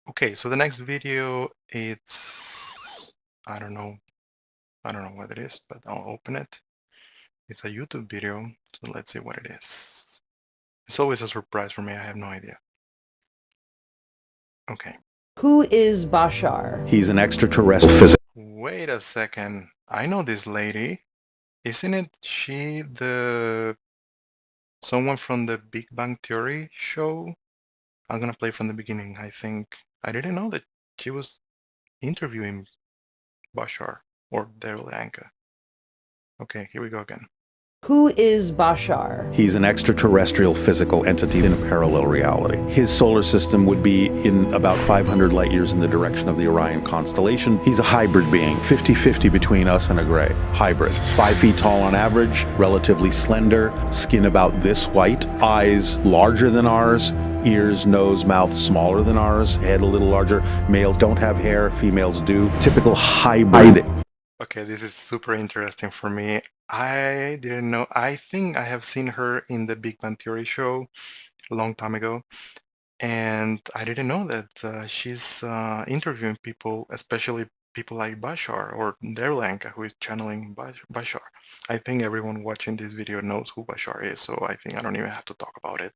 Okay, so the next video, it's, I don't know what it is, but I'll open it. It's a YouTube video, so let's see what it is. It's always a surprise for me, I have no idea. Okay. Who is Bashar? He's an extraterrestrial physicist. Wait a second, I know this lady. Isn't it she someone from the Big Bang Theory show? I'm gonna play from the beginning, I think. I didn't know that she was interviewing Bashar or Darryl Anka. Okay, here we go again. Who is Bashar? He's an extraterrestrial physical entity in a parallel reality. His solar system would be in about 500 light years in the direction of the Orion constellation. He's a hybrid being, 50-50 between us and a gray. Hybrid. 5 feet tall on average, relatively slender, skin about this white, eyes larger than ours, ears, nose, mouth smaller than ours, head a little larger. Males don't have hair, females do. Typical hybrid. Okay, this is super interesting for me. I didn't know. I think I have seen her in the Big Bang Theory show a long time ago, and I didn't know that she's interviewing people, especially people like Bashar or Darryl Anka, who is channeling Bashar. I think everyone watching this video knows who Bashar is, so I think I don't even have to talk about it.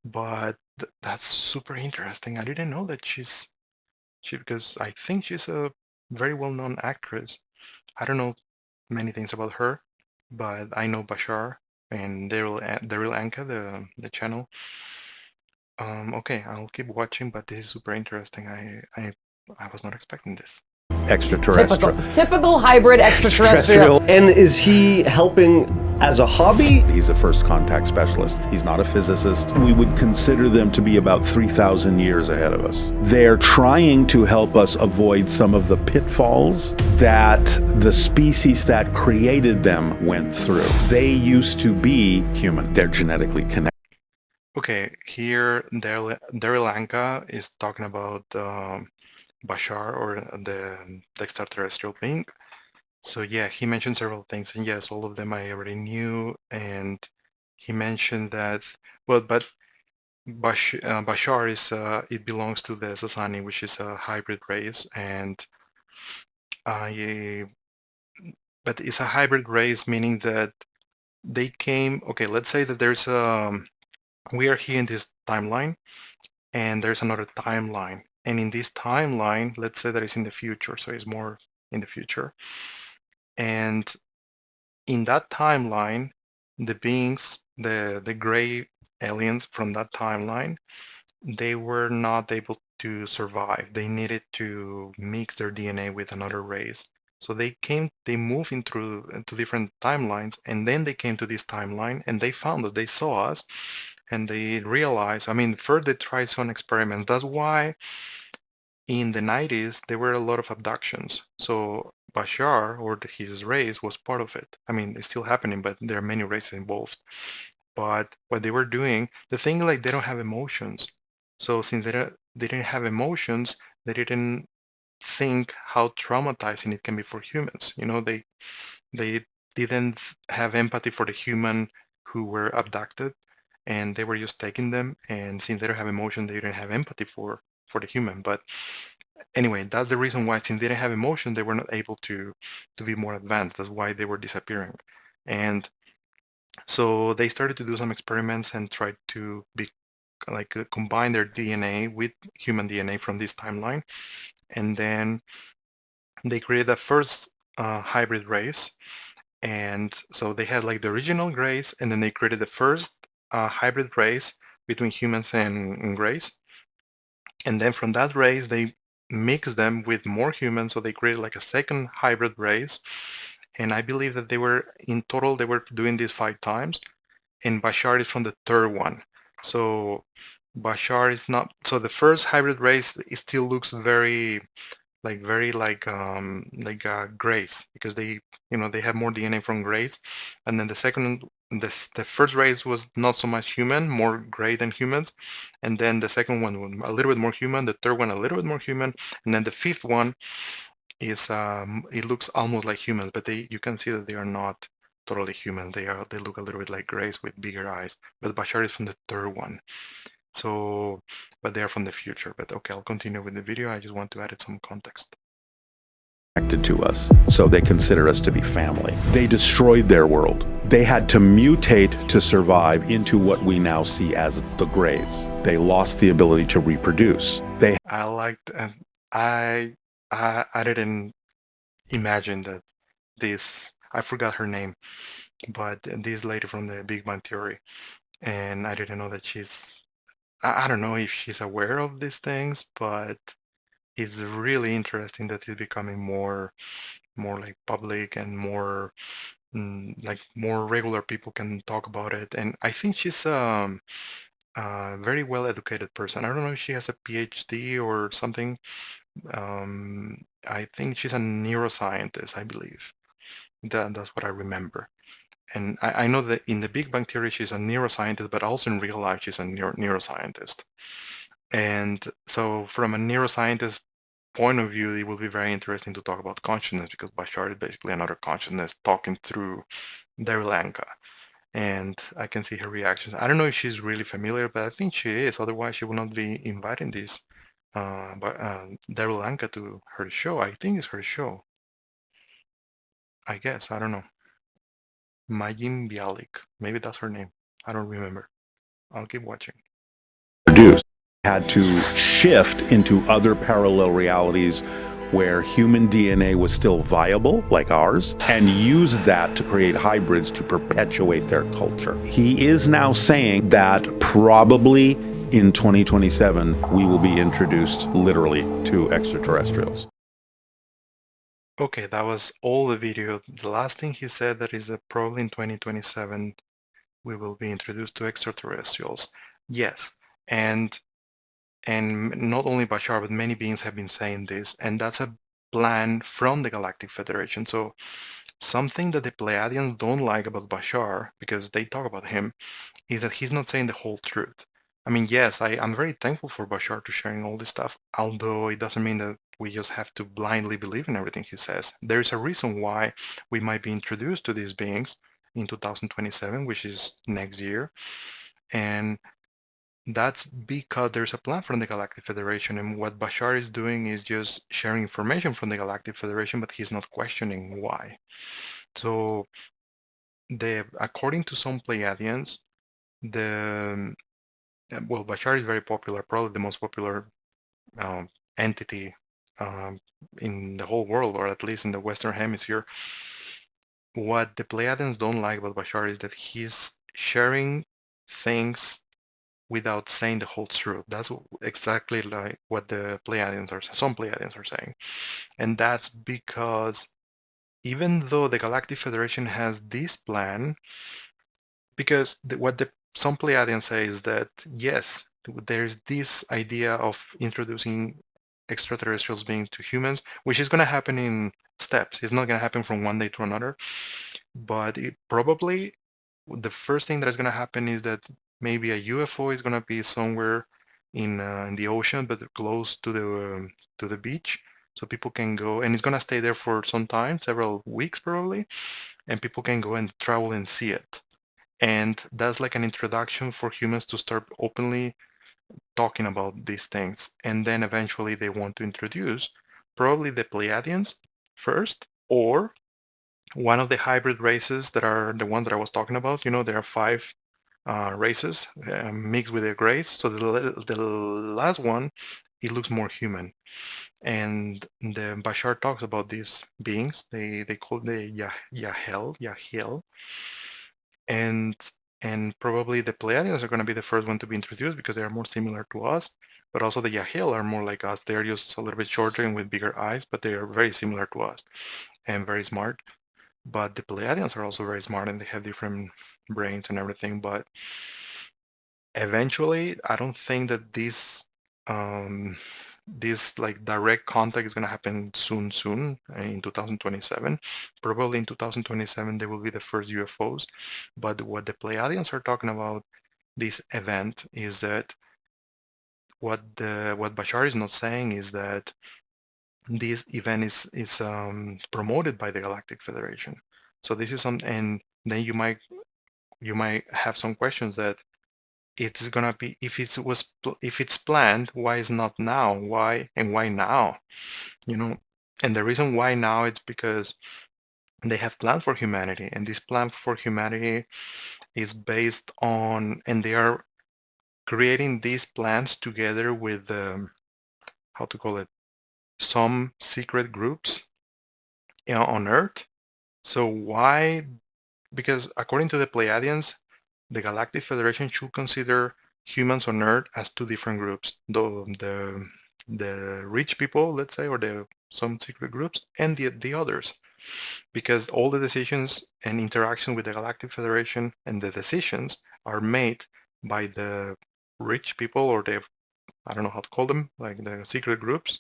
But that's super interesting. I didn't know that because I think she's a very well-known actress. I don't know many things about her, but I know Bashar and Darryl Anka, the channel. Okay, I'll keep watching, but this is super interesting. I was not expecting this. Extraterrestrial. Typical hybrid extraterrestrial. And is he helping as a hobby? He's a first contact specialist. He's not a physicist. We would consider them to be about 3,000 years ahead of us. They're trying to help us avoid some of the pitfalls that the species that created them went through. They used to be human. They're genetically connected. Okay, here Darryl Anka is talking about Bashar or the extraterrestrial being. So yeah, he mentioned several things, and yes, all of them I already knew. And he mentioned that, well, but Bashar is it belongs to the Sasani, which is a hybrid race, and but it's a hybrid race, meaning that they came. Okay, let's say that there's we are here in this timeline, and there's another timeline, and in this timeline, let's say that it's in the future, so it's more in the future, and in that timeline, the beings, the gray aliens from that timeline, they were not able to survive. They needed to mix their DNA with another race. So they moved into different timelines, and then they came to this timeline, and they found us, they saw us, and they realized, I mean, first they tried some experiments. That's why in the 90s, there were a lot of abductions. So Bashar, or his race, was part of it. I mean, it's still happening, but there are many races involved. But what they were doing, the thing, like, they don't have emotions. So since they didn't have emotions, they didn't think how traumatizing it can be for humans. You know, they didn't have empathy for the human who were abducted, and they were just taking them. And since they don't have emotion, they didn't have empathy for the human. But anyway, that's the reason why, since they didn't have emotion, they were not able to be more advanced. That's why they were disappearing. And so they started to do some experiments and tried to combine their DNA with human DNA from this timeline, and then they created a first hybrid race. And so they had like the original grays, and then they created the first hybrid race between humans and grays. And then from that race, they mixed them with more humans, so they created like a second hybrid race. And I believe that in total, they were doing this 5 times. And Bashar is from the third one. So Bashar is not. So the first hybrid race, it still looks very grays, because they have more DNA from grays. And then the first race was not so much human, more gray than humans. And then the second one was a little bit more human. The third one a little bit more human. And then the fifth one is it looks almost like humans, but you can see that they are not totally human. They look a little bit like grays with bigger eyes. But Bashar is from the third one. So, but they are from the future. But okay, I'll continue with the video. I just want to add some context. Connected to us, so they consider us to be family. They destroyed their world. They had to mutate to survive into what we now see as the Greys. They lost the ability to reproduce. I liked, and I didn't imagine that this, I forgot her name, but this lady from the Big Bang Theory, and I didn't know that I don't know if she's aware of these things, but it's really interesting that it's becoming more like public and more like more regular people can talk about it. And I think she's a very well educated person. I don't know if she has a PhD or something. I think she's a neuroscientist, I believe. That's what I remember. And I know that in the Big Bang Theory, she's a neuroscientist, but also in real life, she's a neuroscientist. And so from a neuroscientist point of view, it will be very interesting to talk about consciousness because Bashar is basically another consciousness talking through Darryl Anka. And I can see her reactions. I don't know if she's really familiar, but I think she is. Otherwise, she will not be inviting this Darryl Anka to her show. I think it's her show. I guess. I don't know. Mayim Bialik. Maybe that's her name. I don't remember. I'll keep watching. Reproduce. Had to shift into other parallel realities where human DNA was still viable, like ours, and use that to create hybrids to perpetuate their culture. He is now saying that probably in 2027 we will be introduced literally to extraterrestrials. Okay, that was all the video. The last thing he said that is that probably in 2027 we will be introduced to extraterrestrials. Yes, and not only Bashar, but many beings have been saying this, and that's a plan from the Galactic Federation. So something that the Pleiadians don't like about Bashar, because they talk about him, is that he's not saying the whole truth. I mean, yes, I'm very thankful for Bashar to sharing all this stuff, although it doesn't mean that we just have to blindly believe in everything he says. There's a reason why we might be introduced to these beings in 2027, which is next year, and that's because there's a plan from the Galactic Federation, and what Bashar is doing is just sharing information from the Galactic Federation, but he's not questioning why. So, according to some Pleiadians, the well, Bashar is very popular, probably the most popular entity in the whole world, or at least in the Western Hemisphere. What the Pleiadians don't like about Bashar is that he's sharing things without saying the whole truth. That's exactly like what the Pleiadians are, some Pleiadians are saying. And that's because even though the Galactic Federation has this plan, because some Pleiadians say is that, yes, there's this idea of introducing extraterrestrials being to humans, which is going to happen in steps. It's not going to happen from one day to another, but it probably the first thing that is going to happen is that maybe a UFO is going to be somewhere in the ocean, but close to the beach, so people can go, and it's going to stay there for some time, several weeks probably, and people can go and travel and see it. And that's like an introduction for humans to start openly talking about these things. And then eventually they want to introduce probably the Pleiadians first, or one of the hybrid races that are the ones that I was talking about. You know, there are 5 races mixed with the Greys. So the last one, it looks more human. And the Bashar talks about these beings. They call the Yahiel, and probably the Pleiadians are going to be the first one to be introduced because they are more similar to us. But also the Yahiel are more like us. They're just a little bit shorter and with bigger eyes, but they are very similar to us and very smart. But the Pleiadians are also very smart and they have different brains and everything. But eventually, I don't think that this like direct contact is going to happen soon in 2027. Probably in 2027 they will be the first UFOs. But what the Pleiadians are talking about this event is that what Bashar is not saying is that this event is promoted by the Galactic Federation. So this is some, and then you might have some questions that it's gonna be, if it's planned, why is not now? Why now? And the reason why now it's because they have planned for humanity, and this plan for humanity is based on, and they are creating these plans together with how to call it, some secret groups on Earth. So why? Because according to the Pleiadians, the Galactic Federation should consider humans on Earth as two different groups: the rich people, let's say, or the some secret groups, and the others, because all the decisions and interaction with the Galactic Federation and the decisions are made by the rich people, or the, I don't know how to call them, like the secret groups.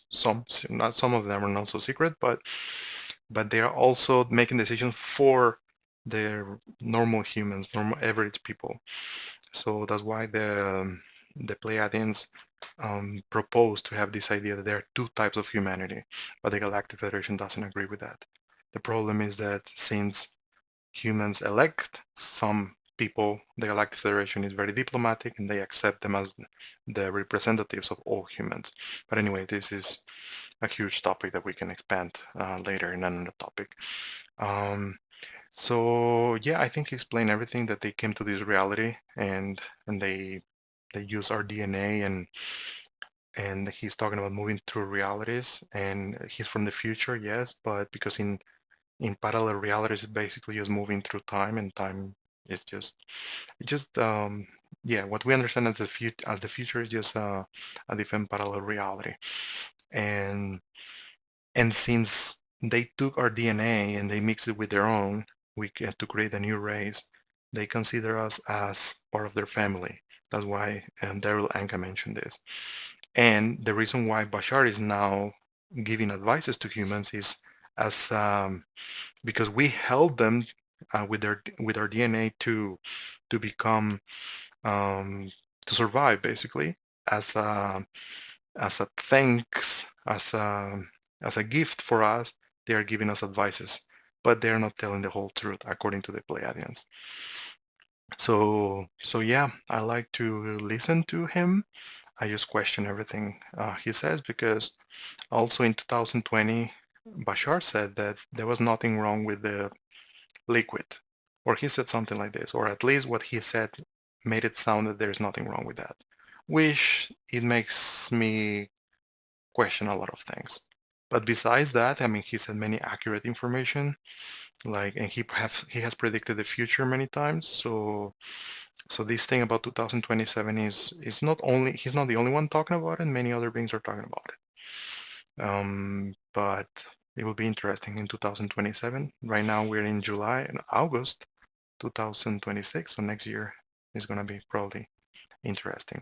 Not some of them are not so secret, but they are also making decisions for the normal humans, normal average people. So that's why the Pleiadians propose to have this idea that there are two types of humanity, but the Galactic Federation doesn't agree with that. The problem is that since humans elect some people, the Galactic Federation is very diplomatic and they accept them as the representatives of all humans. But anyway, this is a huge topic that we can expand later in another topic. So yeah, I think he explained everything, that they came to this reality, and they use our DNA, and he's talking about moving through realities, and he's from the future, yes, but because in parallel realities, it's basically just moving through time, and time is just yeah, what we understand as the future is just a different parallel reality. And and since they took our DNA and they mixed it with their own, we get to create a new race. They consider us as part of their family. That's why Darryl Anka mentioned this. And the reason why Bashar is now giving advices to humans is as because we help them with our DNA to become to survive, basically, as a thanks, as a gift for us. They are giving us advices, but they are not telling the whole truth according to the Pleiadians. So yeah, I like to listen to him. I just question everything he says, because also in 2020, Bashar said that there was nothing wrong with the liquid, or he said something like this, or at least what he said made it sound that there's nothing wrong with that, which it makes me question a lot of things. But besides that, I mean, he said many accurate information, like, and he has predicted the future many times. So this thing about 2027 is not only, he's not the only one talking about it. Many other beings are talking about it. But it will be interesting in 2027. Right now we're in July and August 2026, so next year is gonna be probably interesting.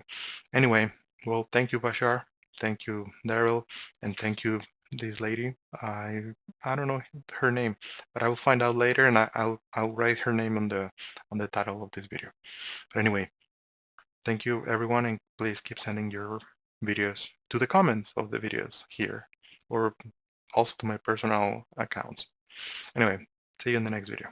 Anyway, well, thank you, Bashar. Thank you, Darryl, and thank you, this lady. I don't know her name, but I will find out later, and I'll write her name on the title of this video. But anyway, thank you, everyone, and please keep sending your videos to the comments of the videos here, or also to my personal accounts. Anyway, see you in the next video.